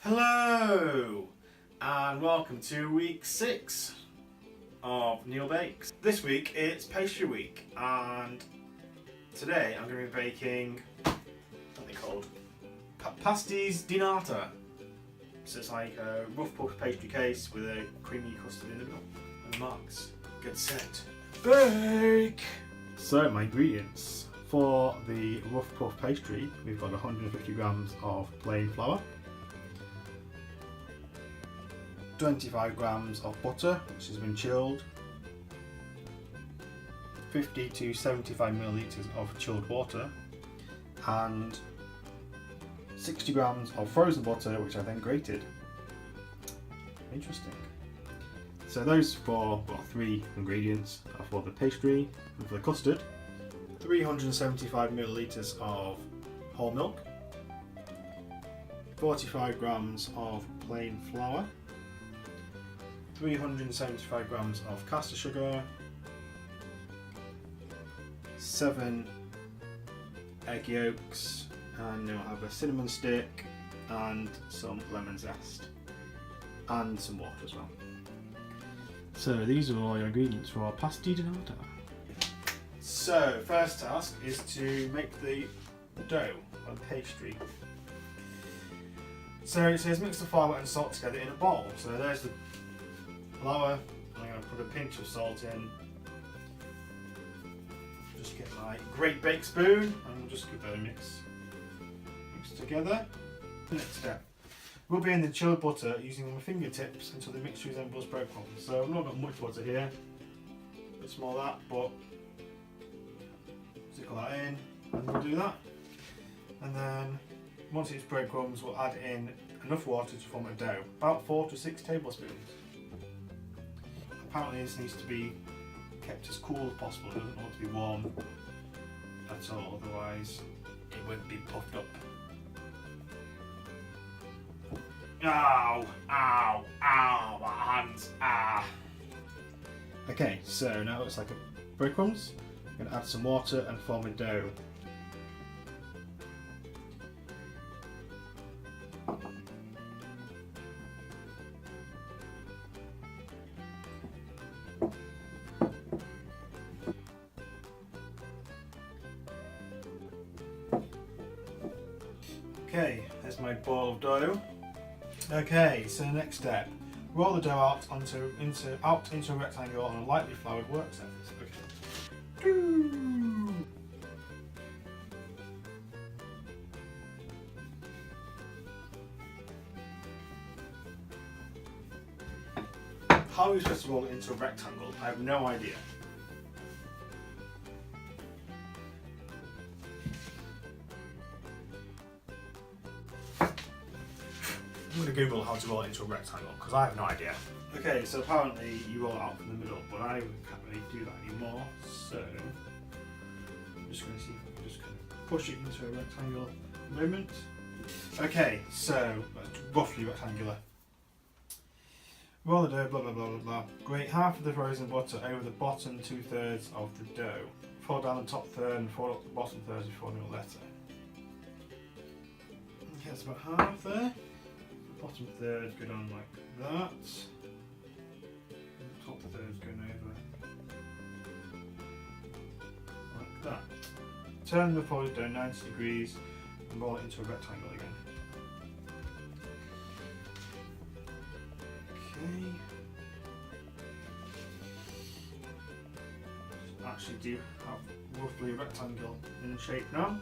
Hello and welcome to week 6 of Neil Bakes. This week it's pastry week and today I'm going to be baking what they called Pastéis de nata. So it's like a rough puff pastry case with a creamy custard in the middle. And marks, get set, bake! So my ingredients for the rough puff pastry, we've got 150 grams of plain flour, 25 grams of butter which has been chilled, 50 to 75 millilitres of chilled water, and 60 grams of frozen butter which I then grated. Interesting. So those three ingredients are for the pastry. And for the custard, 375 millilitres of whole milk, 45 grams of plain flour, 375 grams of caster sugar, 7 egg yolks, and then I'll have a cinnamon stick and some lemon zest and some water as well. So these are all your ingredients for our pastéis de nata. So first task is to make the dough or pastry. So it says mix the flour and salt together in a bowl. So there's the flour. I'm going to put a pinch of salt in. Just get my great bake spoon and we'll just give that a mix together. Next step, we'll be in the chilled butter using my fingertips until the mixture resembles breadcrumbs. So I've not got much butter here, a bit small that, but stick all that in and we'll do that. And then once it's breadcrumbs, we'll add in enough water to form a dough, about 4 to 6 tablespoons. Apparently this needs to be kept as cool as possible. It doesn't want to be warm at all, otherwise it won't be puffed up. Ow, ow, ow, my hands, ah. Okay, so now it looks like a breadcrumbs. I'm going to add some water and form a dough. Okay, there's my ball of dough. Okay, so next step, roll the dough out into a rectangle on a lightly floured work surface. Okay. How are we supposed to roll it into a rectangle? I have no idea. I'm going to Google how to roll it into a rectangle because I have no idea. Okay, so apparently you roll it out from the middle, but I can't really do that anymore. So I'm just going to see if I can just kind of push it into a rectangle moment. Okay, so that's roughly rectangular. Roll the dough, blah blah blah blah blah. Grate half of the frozen butter over the bottom 2/3 of the dough. Fold down the top third and fold up the bottom third before no letter. Okay, that's about half there. Bottom third go down like that. And top third's going over like that. Turn the folded dough 90 degrees and roll it into a rectangle again. Okay. Actually do have roughly a rectangle in shape now.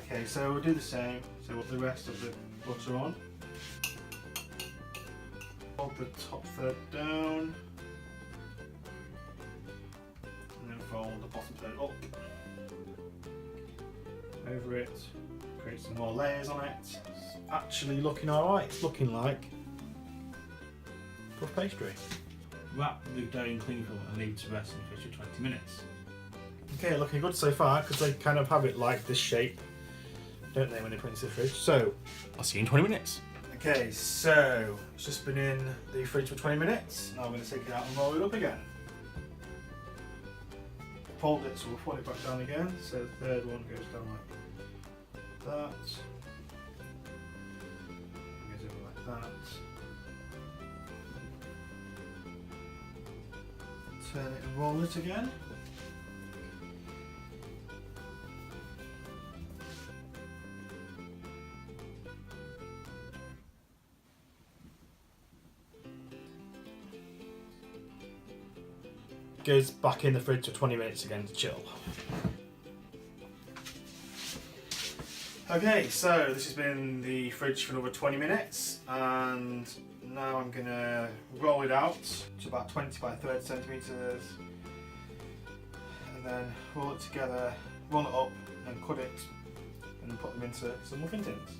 Okay, so we'll do the same. So we'll put the rest of the butter on. Fold the top third down. And then fold the bottom third up. Over it. Create some more layers on it. It's actually looking alright. It's looking like puff pastry. Wrap the dough in cling film and leave to rest in the fridge for 20 minutes. Okay, looking good so far because they kind of have it like this shape, don't they, when they put it into the fridge? So I'll see you in 20 minutes. Okay, so it's just been in the fridge for 20 minutes. Now I'm going to take it out and roll it up again. Fold it, so we'll fold it back down again. So the third one goes down like that. that. Turn it and roll it again. Goes back in the fridge for 20 minutes again to chill. Okay, so this has been in the fridge for another 20 minutes, and now I'm gonna roll it out to about 20 by 30 centimeters, and then roll it together, roll it up, and cut it, and then put them into some muffin tins.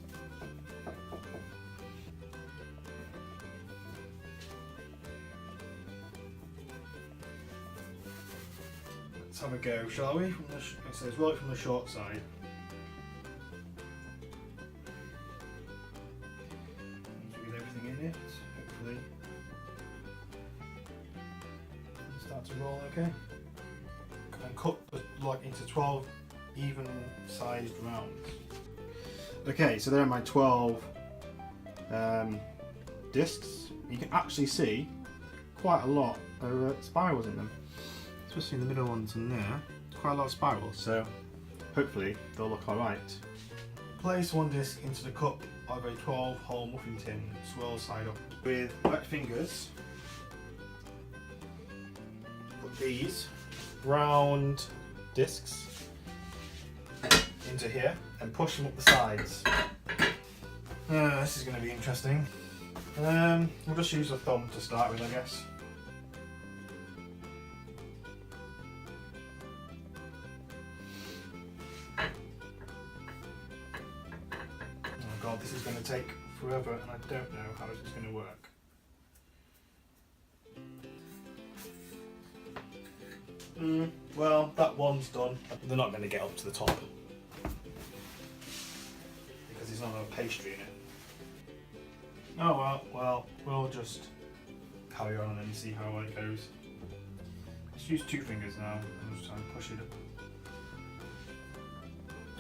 Let's have a go, shall we? It says roll it from the short side. With everything in it, hopefully. And start to roll okay. And cut like into 12 even sized rounds. Okay, so there are my 12 discs. You can actually see quite a lot of spirals in them. Especially in the middle ones in there, quite a lot of spirals, so hopefully they'll look alright. Place one disc into the cup of a 12-hole muffin tin, swirl side up. With wet fingers, put these round discs into here and push them up the sides. This is going to be interesting. We'll just use a thumb to start with, I guess. God, this is going to take forever and I don't know how it's going to work. Well, that one's done. They're not going to get up to the top because there's not a pastry in it. Oh well, we'll just carry on and see how it goes. Let's use 2 fingers now and just try and push it up.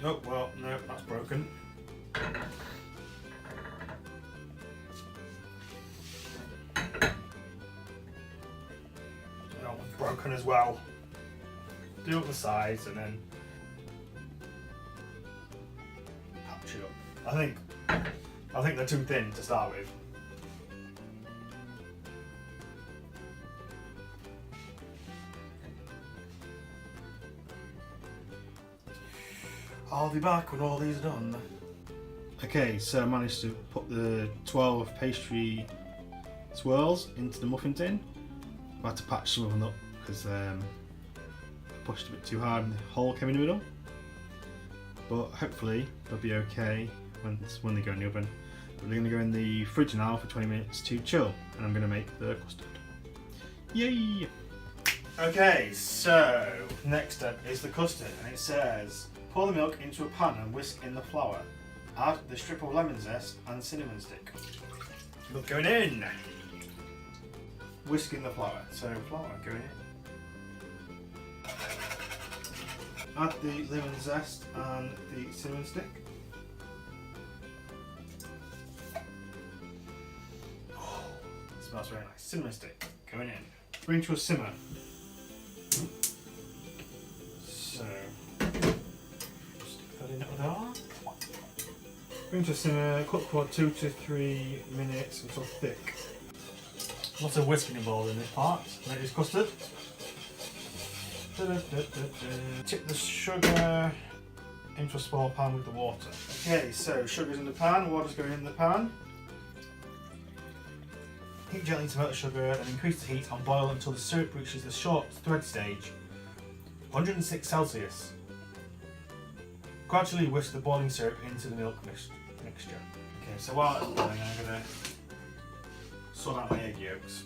Oh well, no, that's broken. That one's broken as well. Do up the sides and then patch it up. I think they're too thin to start with. I'll be back when all these are done. Okay, so I managed to put the 12 pastry swirls into the muffin tin. I had to patch some of them up because I pushed a bit too hard and the hole came in the middle. But hopefully they'll be okay when they go in the oven. But they're going to go in the fridge now for 20 minutes to chill, and I'm going to make the custard. Yay! Okay, so next step is the custard, and it says pour the milk into a pan and whisk in the flour. Add the strip of lemon zest and cinnamon stick. Milk going in. Whisk in the flour. So flour going in. Add the lemon zest and the cinnamon stick. Oh, it smells very nice. Cinnamon stick going in. Bring to a simmer. So just fill in it with that. Bring to a simmer, cook for 2 to 3 minutes until thick. Lots of whisking involved in this part. Make this custard. Tip the sugar into a small pan with the water. Okay, so sugar's in the pan, water's going in the pan. Heat gently to melt the sugar and increase the heat and boil until the syrup reaches the short thread stage. 106 Celsius. Gradually whisk the boiling syrup into the milk mixture. Okay, so while it's boiling, I'm going to sort out my egg yolks.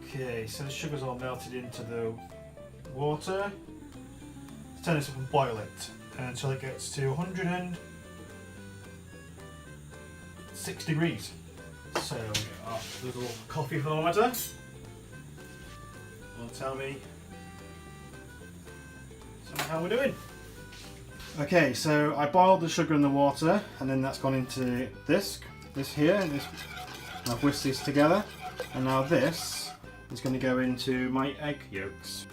Okay, so the sugar's all melted into the water. Turn this up and boil it until it gets to 106 degrees. So we'll get our little coffee thermometer. will tell me how we're doing. Okay, so I boiled the sugar and the water, and then that's gone into this here, and I've whisked this together, and now this is going to go into my egg yolks.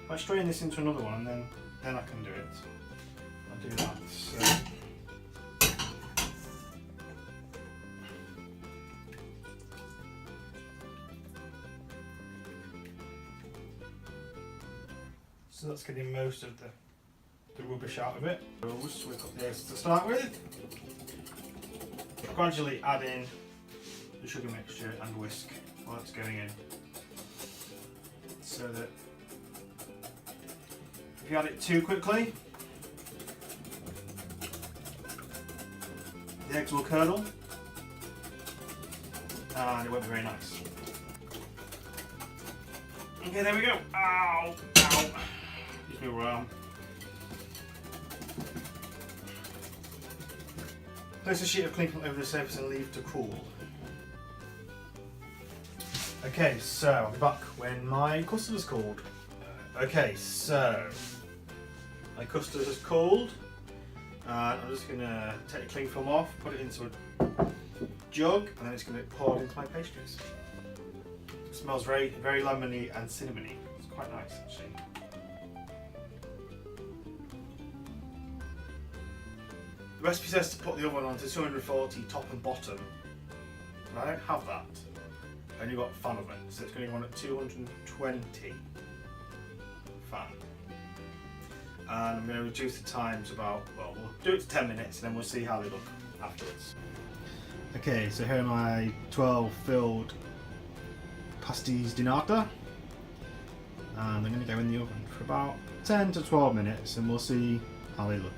I strain this into another one, and then I can do it. I'll do that. So that's getting most of the rubbish out of it. So we'll just whip up the eggs to start with. Gradually add in the sugar mixture and whisk while it's going in. So that if you add it too quickly, the eggs will curdle and it won't be very nice. Okay, there we go. Ow! Ow! Use my arm. Place a sheet of cling film over the surface and leave to cool. Okay, so I'll be back when my custard is cooled. Okay, so my custard is cooled. I'm just going to take the cling film off, put it into a jug, and then it's going to be poured into my pastries. It smells very, very lemony and cinnamony. It's quite nice actually. The recipe says to put the oven on to 240 top and bottom, but I don't have that. I only got a fan oven, so it's going to go on at 220 fan. And I'm going to reduce the time to about, well, we'll do it to 10 minutes and then we'll see how they look afterwards. Okay, so here are my 12 filled Pastéis de nata, and I'm going to go in the oven for about 10 to 12 minutes and we'll see how they look.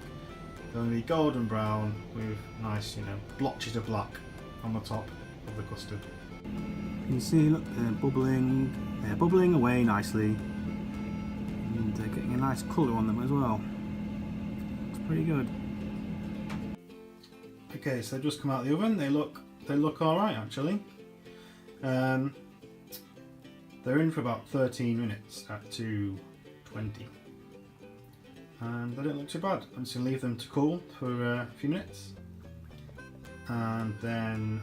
They're going to be golden brown with nice, blotches of black on the top of the custard. You can see, look, they're bubbling away nicely, and they're getting a nice colour on them as well. It's pretty good. Okay, so they've just come out of the oven. They look all right actually. They're in for about 13 minutes at 220. And they don't look too bad. I'm just going to leave them to cool for a few minutes, and then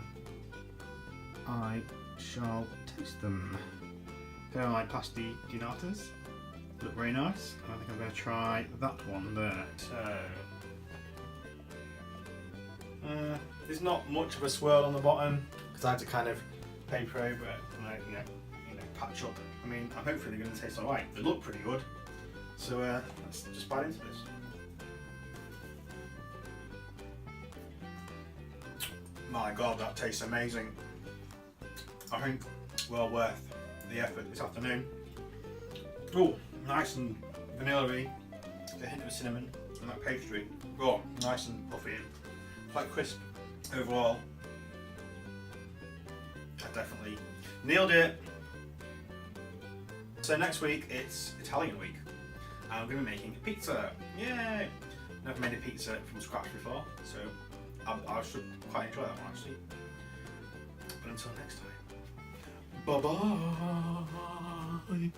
I shall taste them. Here are my pasty de natas. Look very nice. I think I'm going to try that one there. So there's not much of a swirl on the bottom because I had to kind of paper over it and patch up. I mean, I'm hopefully they're going to taste alright. They look pretty good. So let's just bite into this. My God, that tastes amazing. I think well worth the effort this afternoon. Oh, nice and vanilla-y. A hint of cinnamon and that pastry. Oh, nice and puffy and quite crisp overall. I definitely nailed it. So next week it's Italian week. I'm going to be making a pizza. Yay! Never made a pizza from scratch before, so I should quite enjoy that one actually. But until next time, bye bye.